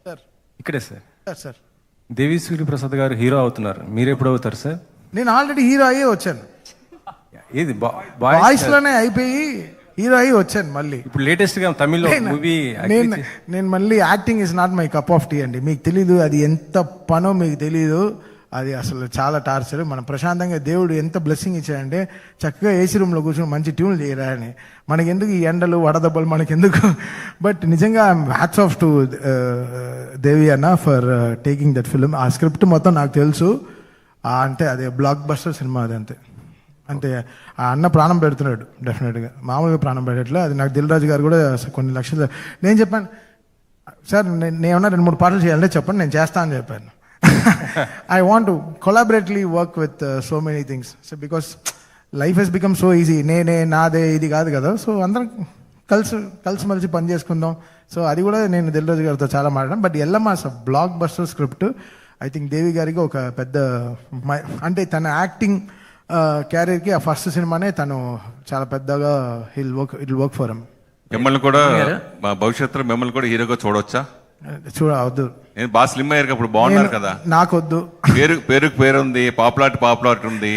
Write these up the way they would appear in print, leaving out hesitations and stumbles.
Sir ఇక్కడే sir. Sir sir దేవి సూర్య ప్రసాద్ గారు hero అవుతున్నారు, మీరు ఎప్పుడు అవుతారు సార్? నేను ఆల్రెడీ హీరో అయ్యే వచ్చాను, ఏది వాయిస్ లోనే అయిపోయి హీరో అయ్యి వచ్చాను మళ్ళీ. ఇప్పుడు లేటెస్ట్ గా తమిళ్ మూవీ నేను మళ్ళీ acting is not my cup of tea అండి. మీకు తెలీదు అది ఎంత పనో, మీకు తెలీదు. అది అసలు చాలా టార్చర్. మనం ప్రశాంతంగా దేవుడు ఎంత బ్లెస్సింగ్ ఇచ్చాడంటే చక్కగా ఏసీ రూమ్లో కూర్చొని మంచి ట్యూన్లు చేయరా అని. మనకెందుకు ఈ ఎండలు వడదెబ్బలు మనకెందుకు? బట్ నిజంగా హ్యాట్స్ ఆఫ్ టు దేవి అన్న ఫర్ టేకింగ్ దట్ ఫిల్మ్. ఆ స్క్రిప్ట్ మొత్తం నాకు తెలుసు. అంటే అదే బ్లాక్ బస్టర్ సినిమా అది. అంతే అంటే ఆ అన్న ప్రాణం పెడుతున్నాడు డెఫినెట్గా, మామూలుగా ప్రాణం పెట్టట్లే. అది నాకు దిల్ రాజు గారు కూడా కొన్ని లక్షలు. నేను చెప్పాను సార్, నేను ఏమన్నా 2-3 పాటలు చేయాలంటే చెప్పండి, నేను చేస్తా అని చెప్పాను. I want to collaboratively work with so many things. So because life has become so easy. నేనే నాదే ఇది కాదు కదా. సో అందరం కలిసి మలిసి పని చేసుకుందాం. సో అది కూడా నేను దిల్ రాజు గారితో చాలా మాట్లాడాను. But Yellamma blockbuster script. I think Devi గారికి ఒక పెద్ద అంటే తన యాక్టింగ్ క్యారియర్కి ఆ ఫస్ట్ సినిమానే తను చాలా పెద్దగా ఇట్ వర్క్ ఫర్ హిమ్. మిమ్మల్ని కూడా మా భవిష్యత్తులో మిమ్మల్ని కూడా హీరోగా చూడవచ్చా? చూడవద్దు. నేను బాగా స్లిమ్ అయ్యారు, అప్పుడు బాగున్నారు కదా. నాకొద్దు. పేరు ఉంది, పాపులారిటీ ఉంది.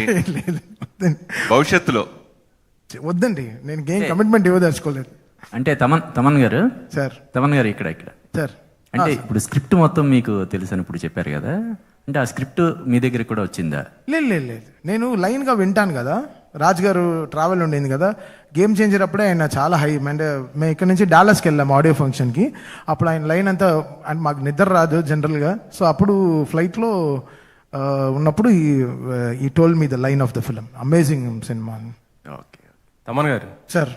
భవిష్యత్తులో వద్దండి, నేను ఏం కమిట్మెంట్ ఇవ్వదలుచుకోలేదు. అంటే తమన్ గారు సార్, తమన్ గారు ఇక్కడ సార్, అంటే ఇప్పుడు స్క్రిప్ట్ మొత్తం మీకు తెలుసు అని ఇప్పుడు చెప్పారు కదా, అంటే ఆ స్క్రిప్ట్ మీ దగ్గర కూడా వచ్చిందా? లేదు, నేను లైన్గా వింటాను కదా. రాజ్ గారు ట్రావెల్ ఉండేది కదా, గేమ్ చేంజర్ అప్పుడే ఆయన చాలా హై. అంటే మేము ఇక్కడ నుంచి డాలస్కి వెళ్ళాము ఆడియో ఫంక్షన్కి. అప్పుడు ఆయన లైన్ అంతా అంటే మాకు నిద్ర రాదు జనరల్గా. సో అప్పుడు ఫ్లైట్లో ఉన్నప్పుడు ఈ told me the line of the film. Amazing cinema. Thaman గారు సార్,